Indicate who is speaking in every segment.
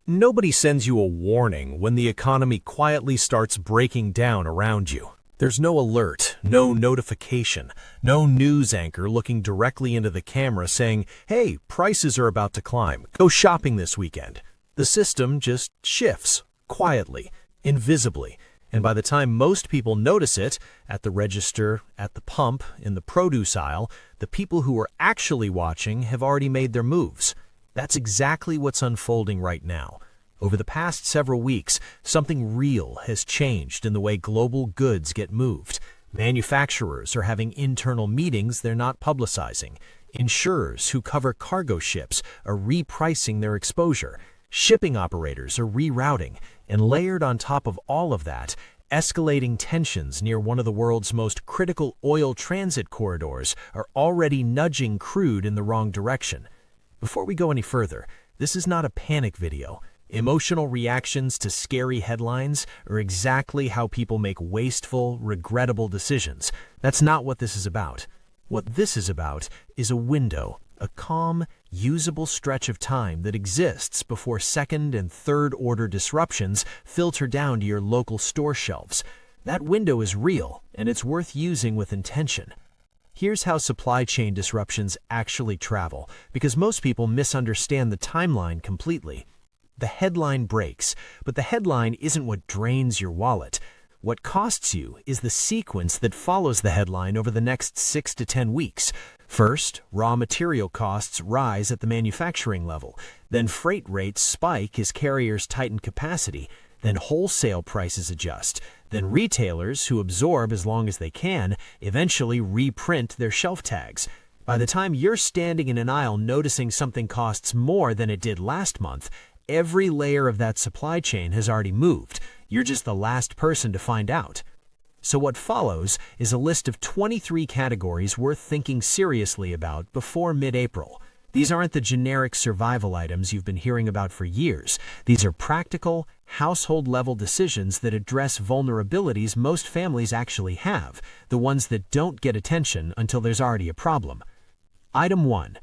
Speaker 1: Nobody sends you a warning when the economy quietly starts breaking down around you. There's no alert, no notification, no news anchor looking directly into the camera saying, "Hey, prices are about to climb. Go shopping this weekend." The system just shifts, quietly, invisibly, and by the time most people notice it, at the register, at the pump, in the produce aisle, the people who are actually watching have already made their moves. That's exactly what's unfolding right now. Over the past several weeks, something real has changed in the way global goods get moved. Manufacturers are having internal meetings they're not publicizing. Insurers who cover cargo ships are repricing their exposure. Shipping operators are rerouting. And layered on top of all of that, escalating tensions near one of the world's most critical oil transit corridors are already nudging crude in the wrong direction. Before we go any further, this is not a panic video. Emotional reactions to scary headlines are exactly how people make wasteful, regrettable decisions. That's not what this is about. What this is about is a window, a calm, usable stretch of time that exists before second and third order disruptions filter down to your local store shelves. That window is real, and it's worth using with intention. Here's how supply chain disruptions actually travel, because most people misunderstand the timeline completely. The headline breaks, but the headline isn't what drains your wallet. What costs you is the sequence that follows the headline over the next 6 to 10 weeks. First, raw material costs rise at the manufacturing level. Then freight rates spike as carriers tighten capacity. Then wholesale prices adjust. Then retailers, who absorb as long as they can, eventually reprint their shelf tags. By the time you're standing in an aisle noticing something costs more than it did last month, every layer of that supply chain has already moved. You're just the last person to find out. So what follows is a list of 23 categories worth thinking seriously about before mid-April. These aren't the generic survival items you've been hearing about for years. These are practical, household-level decisions that address vulnerabilities most families actually have, the ones that don't get attention until there's already a problem. Item 1.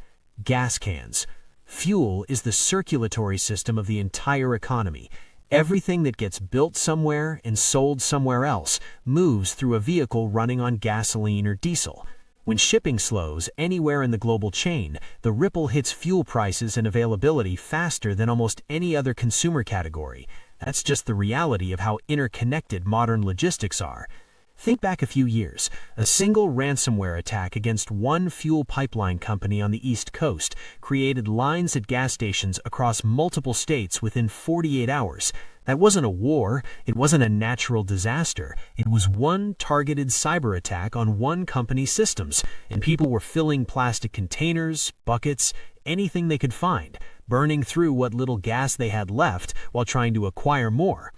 Speaker 1: Gas cans. Fuel is the circulatory system of the entire economy. Everything that gets built somewhere and sold somewhere else moves through a vehicle running on gasoline or diesel. When shipping slows anywhere in the global chain, the ripple hits fuel prices and availability faster than almost any other consumer category. That's just the reality of how interconnected modern logistics are. Think back a few years. A single ransomware attack against one fuel pipeline company on the East Coast created lines at gas stations across multiple states within 48 hours. That wasn't a war, it wasn't a natural disaster. It was one targeted cyber attack on one company's systems, and people were filling plastic containers, buckets, anything they could find, burning through what little gas they had left while trying to acquire more.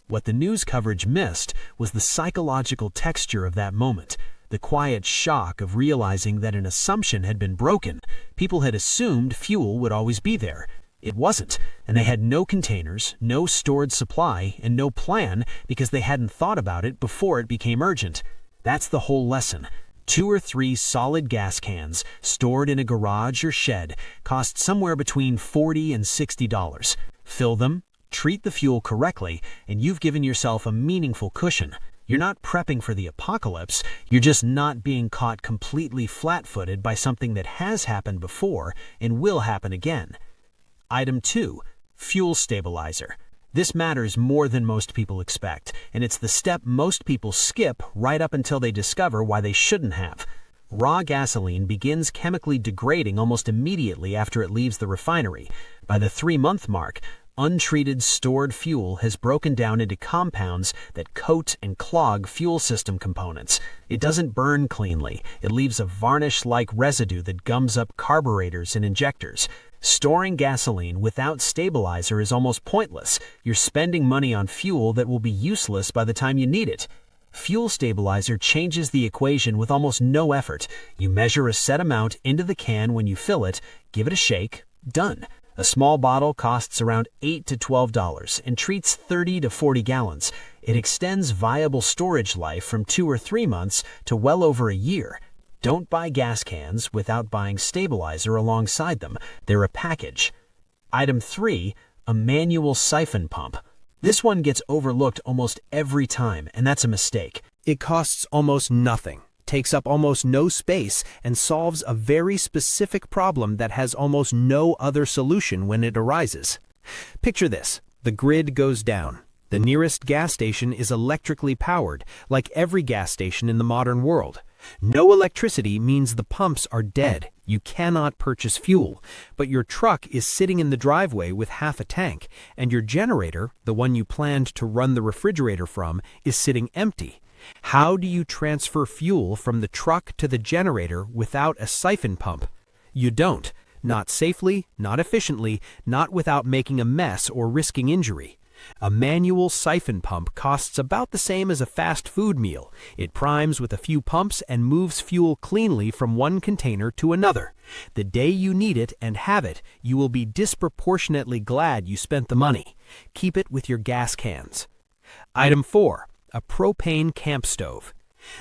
Speaker 1: What the news coverage missed was the psychological texture of that moment, the quiet shock of realizing that an assumption had been broken. People had assumed fuel would always be there. It wasn't, and they had no containers, no stored supply, and no plan because they hadn't thought about it before it became urgent. That's the whole lesson. 2 or 3 solid gas cans stored in a garage or shed cost somewhere between $40 and $60. Fill them, treat the fuel correctly, and you've given yourself a meaningful cushion. You're not prepping for the apocalypse, you're just not being caught completely flat-footed by something that has happened before and will happen again. Item 2. Fuel stabilizer. This matters more than most people expect, and it's the step most people skip right up until they discover why they shouldn't have. Raw gasoline begins chemically degrading almost immediately after it leaves the refinery. By the 3-month mark, untreated stored fuel has broken down into compounds that coat and clog fuel system components. It doesn't burn cleanly. It leaves a varnish-like residue that gums up carburetors and injectors. Storing gasoline without stabilizer is almost pointless. You're spending money on fuel that will be useless by the time you need it. Fuel stabilizer changes the equation with almost no effort. You measure a set amount into the can when you fill it, give it a shake, done. A small bottle costs around $8 to $12 and treats 30 to 40 gallons. It extends viable storage life from 2 or 3 months to well over a year. Don't buy gas cans without buying stabilizer alongside them. They're a package. Item 3.
Speaker 2: A manual siphon pump. This one gets overlooked almost every time, and that's a mistake. It costs almost nothing, takes up almost no space, and solves a very specific problem that has almost no other solution when it arises. Picture this. The grid goes down. The nearest gas station is electrically powered, like every gas station in the modern world. No electricity means the pumps are dead. You cannot purchase fuel, but your truck is sitting in the driveway with half a tank, and your generator, the one you planned to run the refrigerator from, is sitting empty. How do you transfer fuel from the truck to the generator without a siphon pump? You don't. Not safely, not efficiently, not without making a mess or risking injury. A manual siphon pump costs about the same as a fast food meal. It primes with a few pumps and moves fuel cleanly from one container to another. The day you need it and have it, you will be disproportionately glad you spent the money. Keep it with your gas cans. Item 4. A propane camp stove.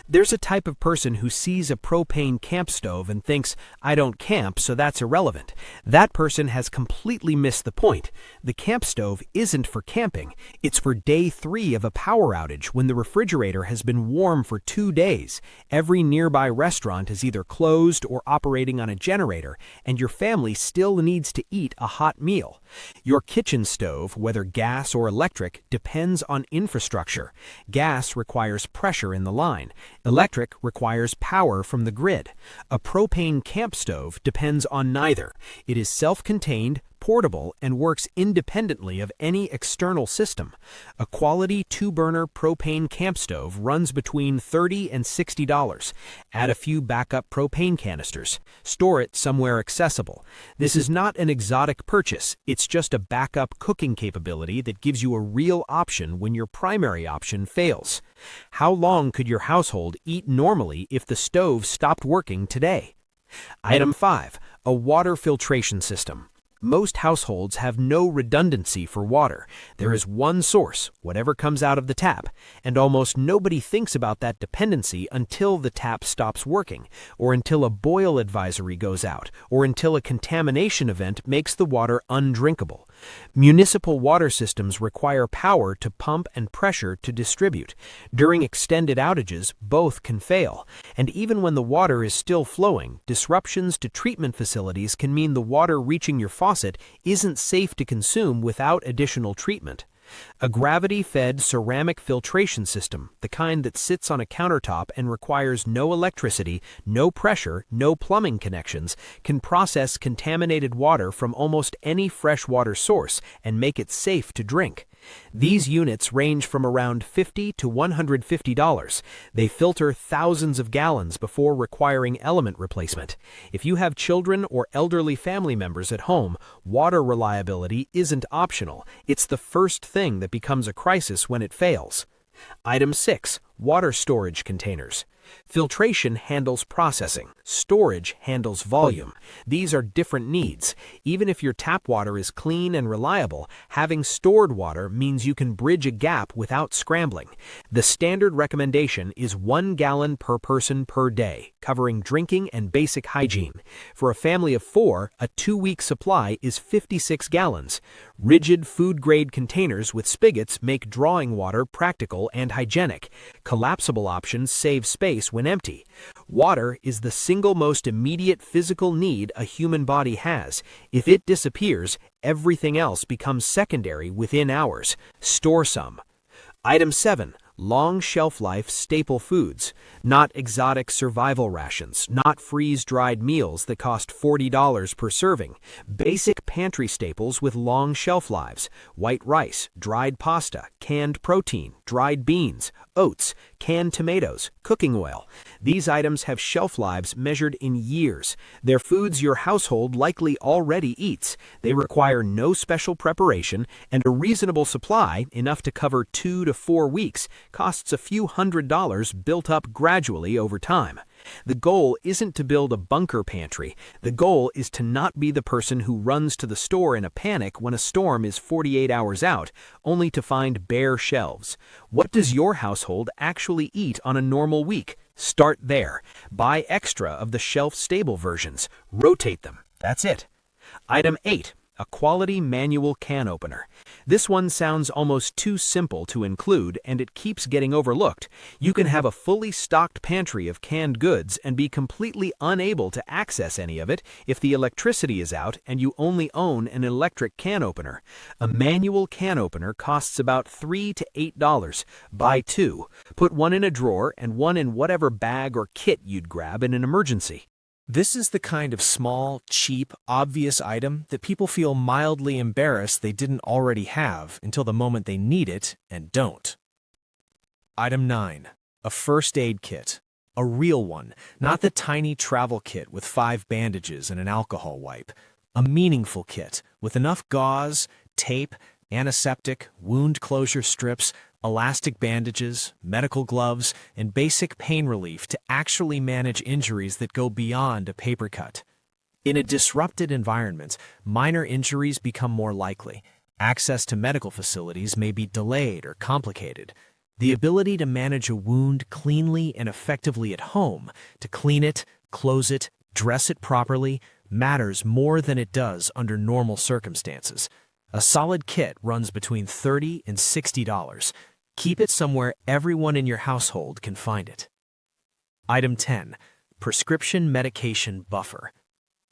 Speaker 2: There's a type of person who sees a propane camp stove and thinks, I don't camp, so that's irrelevant. That person has completely missed the point. The camp stove isn't for camping. It's for day 3 of a power outage when the refrigerator has been warm for 2 days. Every nearby restaurant is either closed or operating on a generator, and your family still needs to eat a hot meal. Your kitchen stove, whether gas or electric, depends on infrastructure. Gas requires pressure in the line. Electric requires power from the grid. A propane camp stove depends on neither. It is self-contained, portable, and works independently of any external system. A quality 2-burner propane camp stove runs between $30 and $60. Add a few backup propane canisters. Store it somewhere accessible. This is not an exotic purchase. It's just a backup cooking capability that gives you a real option when your primary option fails. How long could your household eat normally if the stove stopped working today? Item 5. A water filtration system. Most households have no redundancy for water. There is one source, whatever comes out of the tap, and almost nobody thinks about that dependency until the tap stops working, or until a boil advisory goes out, or until a contamination event makes the water undrinkable. Municipal water systems require power to pump and pressure to distribute. During extended outages, both can fail. And even when the water is still flowing, disruptions to treatment facilities can mean the water reaching your faucet isn't safe to consume without additional treatment. A gravity-fed ceramic filtration system, the kind that sits on a countertop and requires no electricity, no pressure, no plumbing connections, can process contaminated water from almost any freshwater source and make it safe to drink. These units range from around $50 to $150. They filter thousands of gallons before requiring element replacement. If you have children or elderly family members at home, water reliability isn't optional. It's the first thing that becomes a crisis when it fails. Item 6. Water storage containers. Filtration handles processing. Storage handles volume. These are different needs. Even if your tap water is clean and reliable, having stored water means you can bridge a gap without scrambling. The standard recommendation is 1 gallon per person per day, covering drinking and basic hygiene. For a family of 4, a 2-week supply is 56 gallons. Rigid food-grade containers with spigots make drawing water practical and hygienic. Collapsible options save space when empty. Water is the single most immediate physical need a human body has. If it disappears, everything else becomes secondary within hours. Store some. Item 7. Long shelf life staple foods. Not exotic survival rations, not freeze-dried meals that cost $40 per serving. Basic pantry staples with long shelf lives. White rice, dried pasta, canned protein, dried beans, oats, canned tomatoes, cooking oil. These items have shelf lives measured in years. They're foods your household likely already eats. They require no special preparation, and a reasonable supply, enough to cover 2 to 4 weeks, costs a few $100s built up gradually over time. The goal isn't to build a bunker pantry. The goal is to not be the person who runs to the store in a panic when a storm is 48 hours out, only to find bare shelves. What does your household actually eat on a normal week? Start there. Buy extra of the shelf-stable versions. Rotate them. That's it. Item 8. a quality manual can opener. This one sounds almost too simple to include, and it keeps getting overlooked. You can have a fully stocked pantry of canned goods and be completely unable to access any of it if the electricity is out and you only own an electric can opener. A manual can opener costs about $3 to $8. Buy two. Put one in a drawer and one in whatever bag or kit you'd grab in an emergency.
Speaker 1: This is the kind of small, cheap, obvious item that people feel mildly embarrassed they didn't already have until the moment they need it and don't. Item 9. A first aid kit. A real one, not the tiny travel kit with 5 bandages and an alcohol wipe. A meaningful kit with enough gauze, tape, antiseptic, wound closure strips, elastic bandages, medical gloves, and basic pain relief to actually manage injuries that go beyond a paper cut. In a disrupted environment, minor injuries become more likely. Access to medical facilities may be delayed or complicated. The ability to manage a wound cleanly and effectively at home, to clean it, close it, dress it properly, matters more than it does under normal circumstances. A solid kit runs between $30 and $60. Keep it somewhere everyone in your household can find it. Item 10. Prescription medication buffer.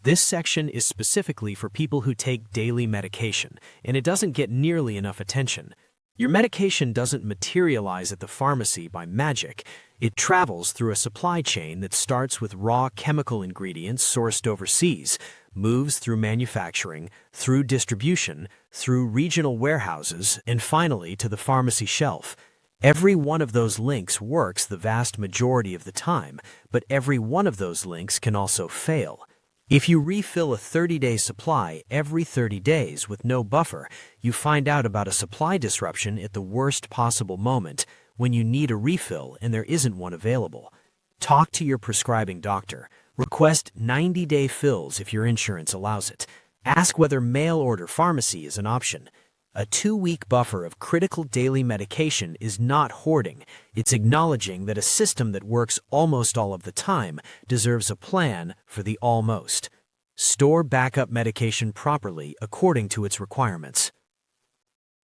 Speaker 1: This section is specifically for people who take daily medication, and it doesn't get nearly enough attention. Your medication doesn't materialize at the pharmacy by magic. It travels through a supply chain that starts with raw chemical ingredients sourced overseas, moves through manufacturing, through distribution, through regional warehouses, and finally to the pharmacy shelf. Every one of those links works the vast majority of the time, but every one of those links can also fail. If you refill a 30-day supply every 30 days with no buffer, you find out about a supply disruption at the worst possible moment when you need a refill and there isn't one available. Talk to your prescribing doctor. Request 90-day fills if your insurance allows it. Ask whether mail-order pharmacy is an option. A 2-week buffer of critical daily medication is not hoarding. It's acknowledging that a system that works almost all of the time deserves a plan for the almost. Store backup medication properly according to its requirements.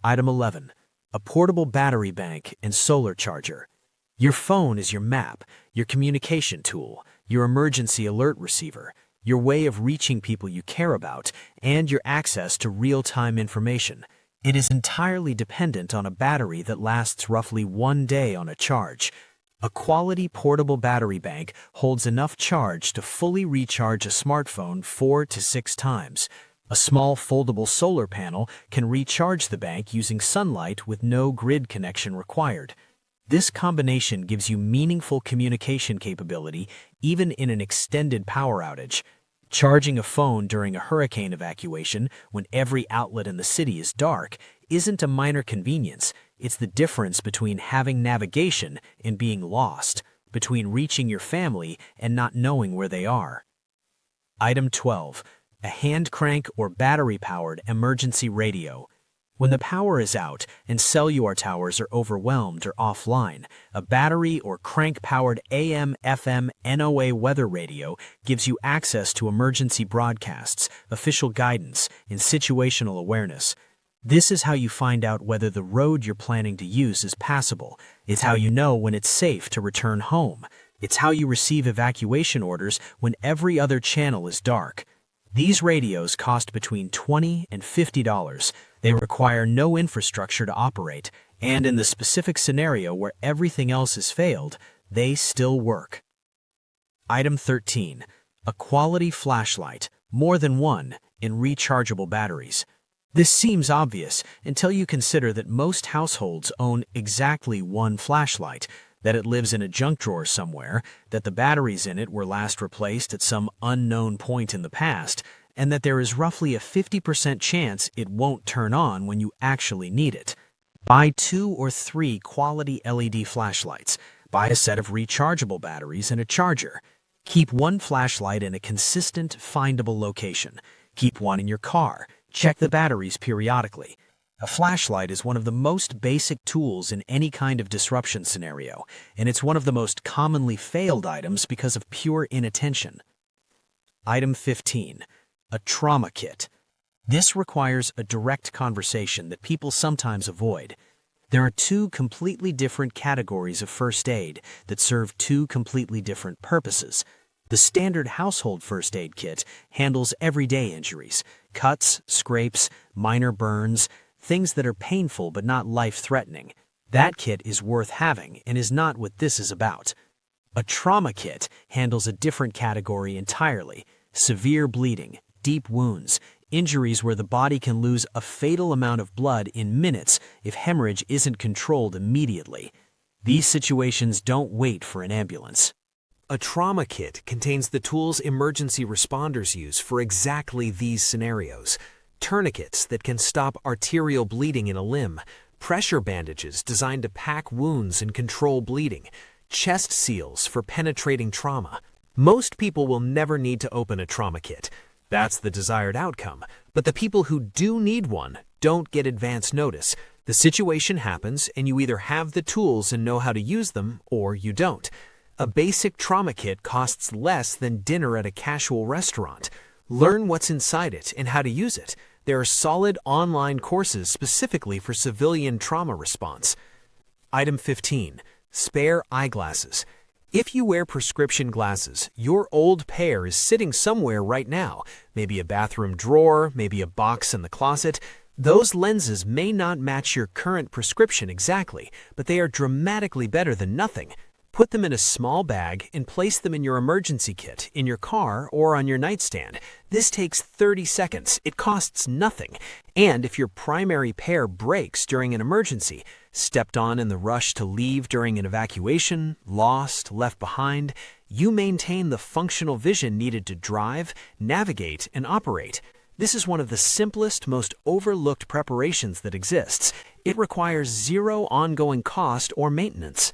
Speaker 1: Item 11. A portable battery bank and solar charger. Your phone is your map, your communication tool, your emergency alert receiver, your way of reaching people you care about, and your access to real-time information. It is entirely dependent on a battery that lasts roughly 1 day on a charge. A quality portable battery bank holds enough charge to fully recharge a smartphone 4 to 6 times. A small foldable solar panel can recharge the bank using sunlight with no grid connection required. This combination gives you meaningful communication capability even in an extended power outage. Charging a phone during a hurricane evacuation when every outlet in the city is dark isn't a minor convenience. It's the difference between having navigation and being lost, between reaching your family and not knowing where they are. Item 12. A hand crank or battery-powered emergency radio. When the power is out and cellular towers are overwhelmed or offline, a battery or crank-powered AM/FM NOA weather radio gives you access to emergency broadcasts, official guidance, and situational awareness. This is how you find out whether the road you're planning to use is passable. It's how you know when it's safe to return home. It's how you receive evacuation orders when every other channel is dark. These radios cost between $20 and $50. They require no infrastructure to operate, and in the specific scenario where everything else has failed, they still work. Item 13. A quality flashlight, more than one, in rechargeable batteries. This seems obvious until you consider that most households own exactly one flashlight, that it lives in a junk drawer somewhere, that the batteries in it were last replaced at some unknown point in the past, and that there is roughly a 50% chance it won't turn on when you actually need it. Buy 2 or 3 quality LED flashlights. Buy a set of rechargeable batteries and a charger. Keep one flashlight in a consistent, findable location. Keep one in your car. Check the batteries periodically. A flashlight is one of the most basic tools in any kind of disruption scenario, and it's one of the most commonly failed items because of pure inattention. Item 15. A trauma kit.
Speaker 2: This requires a direct conversation that people sometimes avoid. There are two completely different categories of first aid that serve two completely different purposes. The standard household first aid kit handles everyday injuries, cuts, scrapes, minor burns, things that are painful but not life-threatening. That kit is worth having and is not what this is about. A trauma kit handles a different category entirely: severe bleeding, deep wounds, injuries where the body can lose a fatal amount of blood in minutes if hemorrhage isn't controlled immediately. These situations don't wait for an ambulance.
Speaker 1: A trauma kit contains the tools emergency responders use for exactly these scenarios. Tourniquets that can stop arterial bleeding in a limb, pressure bandages designed to pack wounds and control bleeding, chest seals for penetrating trauma. Most people will never need to open a trauma kit. That's the desired outcome. But the people who do need one don't get advance notice. The situation happens and you either have the tools and know how to use them or you don't. A basic trauma kit costs less than dinner at a casual restaurant. Learn what's inside it and how to use it. There are solid online courses specifically for civilian trauma response. Item 15. Spare eyeglasses. If you wear prescription glasses, your old pair is sitting somewhere right now, maybe a bathroom drawer, maybe a box in the closet. Those lenses may not match your current prescription exactly, but they are dramatically better than nothing. Put them in a small bag and place them in your emergency kit, in your car, or on your nightstand. This takes 30 seconds. It costs nothing. And if your primary pair breaks during an emergency, stepped on in the rush to leave during an evacuation, lost, left behind, you maintain the functional vision needed to drive, navigate, and operate. This is one of the simplest, most overlooked preparations that exists. It requires zero ongoing cost or maintenance.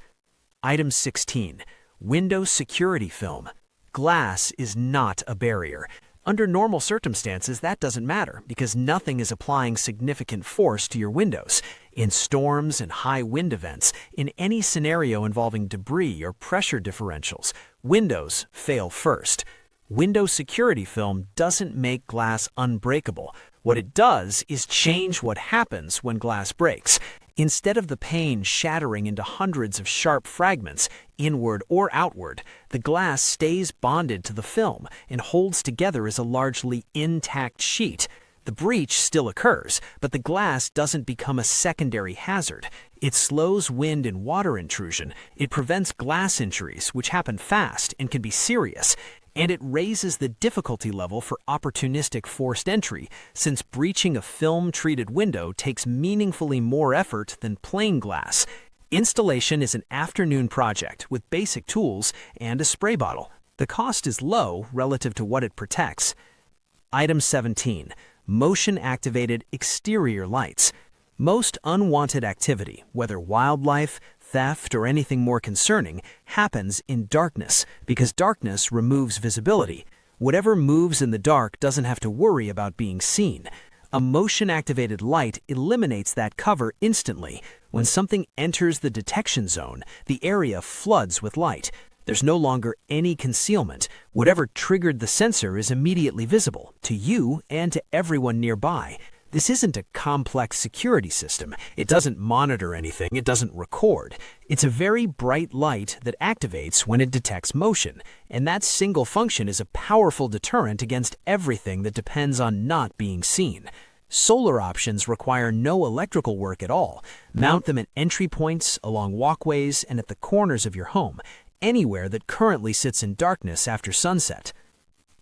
Speaker 1: Item 16. Window security film. Glass is not a barrier. Under normal circumstances, that doesn't matter because nothing is applying significant force to your windows. In storms and high wind events, in any scenario involving debris or pressure differentials, windows fail first. Window security film doesn't make glass unbreakable. What it does is change what happens when glass breaks. Instead of the pane shattering into hundreds of sharp fragments, inward or outward, the glass stays bonded to the film and holds together as a largely intact sheet. The breach still occurs, but the glass doesn't become a secondary hazard. It slows wind and water intrusion, it prevents glass injuries, which happen fast and can be serious, and it raises the difficulty level for opportunistic forced entry, since breaching a film-treated window takes meaningfully more effort than plain glass. Installation is an afternoon project with basic tools and a spray bottle. The cost is low relative to what it protects. Item 17. Motion-activated exterior lights. Most unwanted activity, whether wildlife, theft, or anything more concerning, happens in darkness because darkness removes visibility. Whatever moves in the dark doesn't have to worry about being seen. A motion-activated light eliminates that cover instantly. When something enters the detection zone, the area floods with light. There's no longer any concealment. Whatever triggered the sensor is immediately visible to you and to everyone nearby. This isn't a complex security system. It doesn't monitor anything. It doesn't record. It's a very bright light that activates when it detects motion. And that single function is a powerful deterrent against everything that depends on not being seen. Solar options require no electrical work at all. Mount them at entry points, along walkways, and at the corners of your home, anywhere that currently sits in darkness after sunset.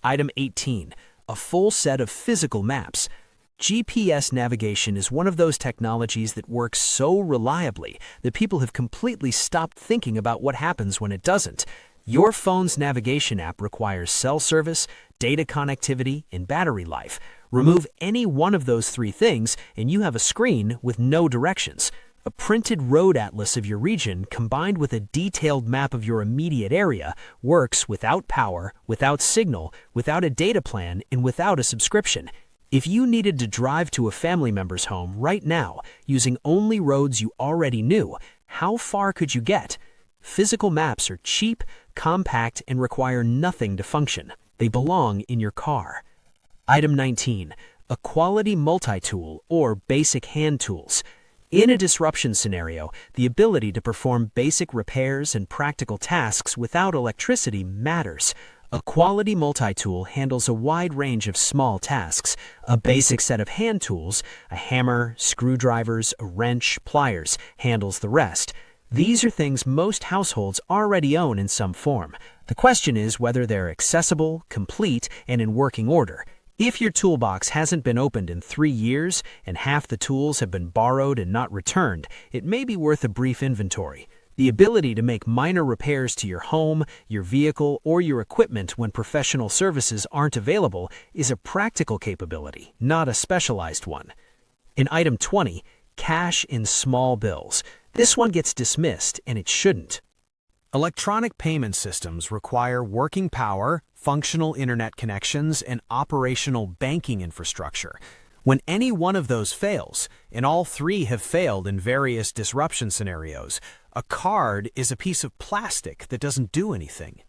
Speaker 1: Item 18. A full set of physical maps. GPS navigation is one of those technologies that works so reliably that people have completely stopped thinking about what happens when it doesn't. Your phone's navigation app requires cell service, data connectivity, and battery life. Remove any one of those three things and you have a screen with no directions. A printed road atlas of your region combined with a detailed map of your immediate area works without power, without signal, without a data plan, and without a subscription. If you needed to drive to a family member's home right now using only roads you already knew, how far could you get? Physical maps are cheap, compact, and require nothing to function. They belong in your car. Item 19.
Speaker 2: a quality multi-tool or basic hand tools. In a disruption scenario, the ability to perform basic repairs and practical tasks without electricity matters. A quality multi-tool handles a wide range of small tasks. A basic set of hand tools, a hammer, screwdrivers, a wrench, pliers, handles the rest. These are things most households already own in some form. The question is whether they're accessible, complete, and in working order. If your toolbox hasn't been opened in 3 years and half the tools have been borrowed and not returned, it may be worth a brief inventory. The ability to make minor repairs to your home, your vehicle, or your equipment when professional services aren't available is a practical capability, not a specialized one. In item 20, cash in small bills. This one gets dismissed, and it shouldn't.
Speaker 1: Electronic payment systems require working power, functional internet connections, and operational banking infrastructure. When any one of those fails, and all three have failed in various disruption scenarios, a card is a piece of plastic that doesn't do anything.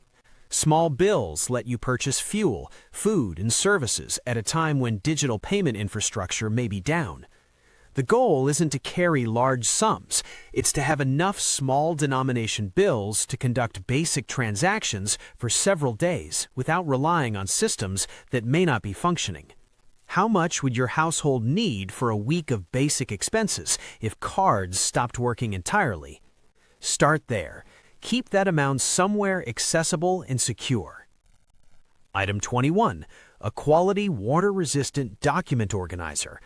Speaker 1: Small bills let you purchase fuel, food, and services at a time when digital payment infrastructure may be down. The goal isn't to carry large sums, it's to have enough small denomination bills to conduct basic transactions for several days without relying on systems that may not be functioning. How much would your household need for a week of basic expenses if cards stopped working entirely? Start there. Keep that amount somewhere accessible and secure. Item 21. A quality water-resistant document organizer.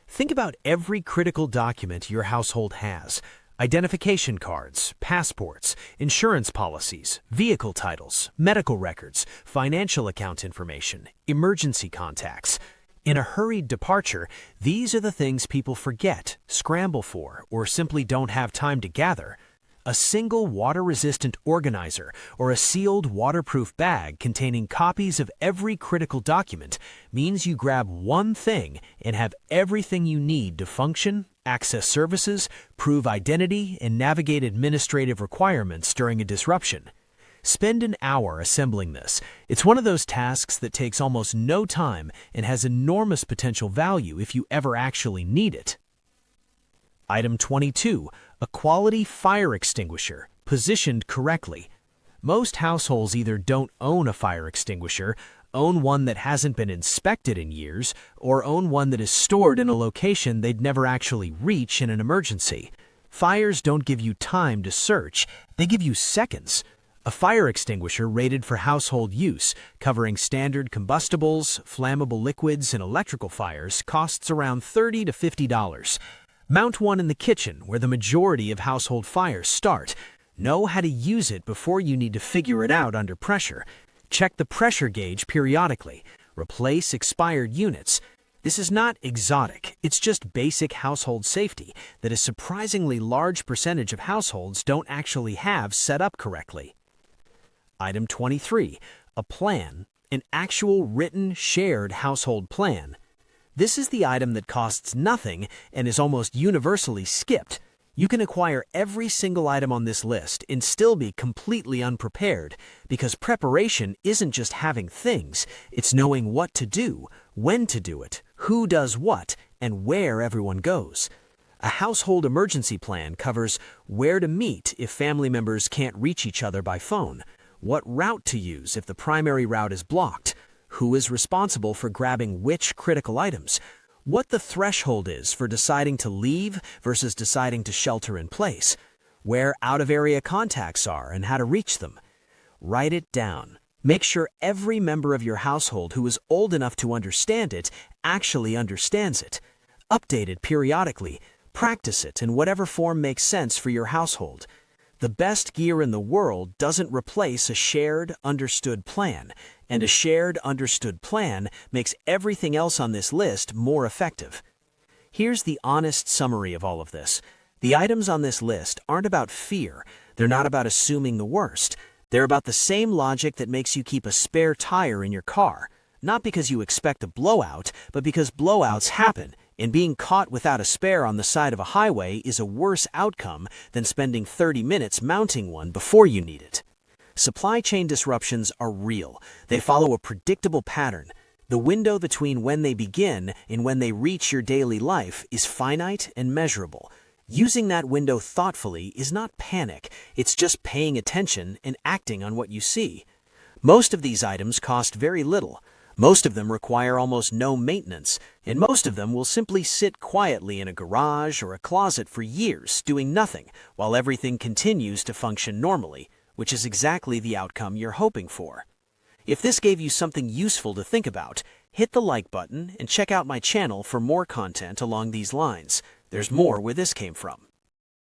Speaker 1: Think about every critical document your household has. Identification cards, passports, insurance policies, vehicle titles, medical records, financial account information, emergency contacts. In a hurried departure, these are the things people forget, scramble for, or simply don't have time to gather. A single water-resistant organizer or a sealed waterproof bag containing copies of every critical document means you grab one thing and have everything you need to function, access services, prove identity, and navigate administrative requirements during a disruption. Spend an hour assembling this. It's one of those tasks that takes almost no time and has enormous potential value if you ever actually need it. Item 22. A quality fire extinguisher, positioned correctly. Most households either don't own a fire extinguisher, own one that hasn't been inspected in years, or own one that is stored in a location they'd never actually reach in an emergency. Fires don't give you time to search, they give you seconds. A fire extinguisher rated for household use, covering standard combustibles, flammable liquids, and electrical fires, costs around $30 to $50. Mount one in the kitchen, where the majority of household fires start. Know how to use it before you need to figure it out under pressure. Check the pressure gauge periodically. Replace expired units. This is not exotic, it's just basic household safety that a surprisingly large percentage of households don't actually have set up correctly. Item 23. A plan, an actual written, shared household plan. This is the item that costs nothing and is almost universally skipped. You can acquire every single item on this list and still be completely unprepared, because preparation isn't just having things, it's knowing what to do, when to do it, who does what, and where everyone goes. A household emergency plan covers where to meet if family members can't reach each other by phone, what route to use if the primary route is blocked, who is responsible for grabbing which critical items, what the threshold is for deciding to leave versus deciding to shelter in place, where out-of-area contacts are and how to reach them. Write it down. Make sure every member of your household who is old enough to understand it actually understands it. Update it periodically. Practice it in whatever form makes sense for your household. The best gear in the world doesn't replace a shared, understood plan, and a shared, understood plan makes everything else on this list more effective. Here's the honest summary of all of this. The items on this list aren't about fear. They're not about assuming the worst. They're about the same logic that makes you keep a spare tire in your car. Not because you expect a blowout, but because blowouts happen. And being caught without a spare on the side of a highway is a worse outcome than spending 30 minutes mounting one before you need it. Supply chain disruptions are real. They follow a predictable pattern.
Speaker 2: The window between when they begin and when they reach your daily life is finite and measurable. Using that window thoughtfully is not panic, it's just paying attention and acting on what you see. Most of these items cost very little. Most of them require almost no maintenance, and most of them will simply sit quietly in a garage or a closet for years doing nothing while everything continues to function normally, which is exactly the outcome you're hoping for. If this gave you something useful to think about, hit the like button and check out my channel for more content along these lines. There's more where this came from.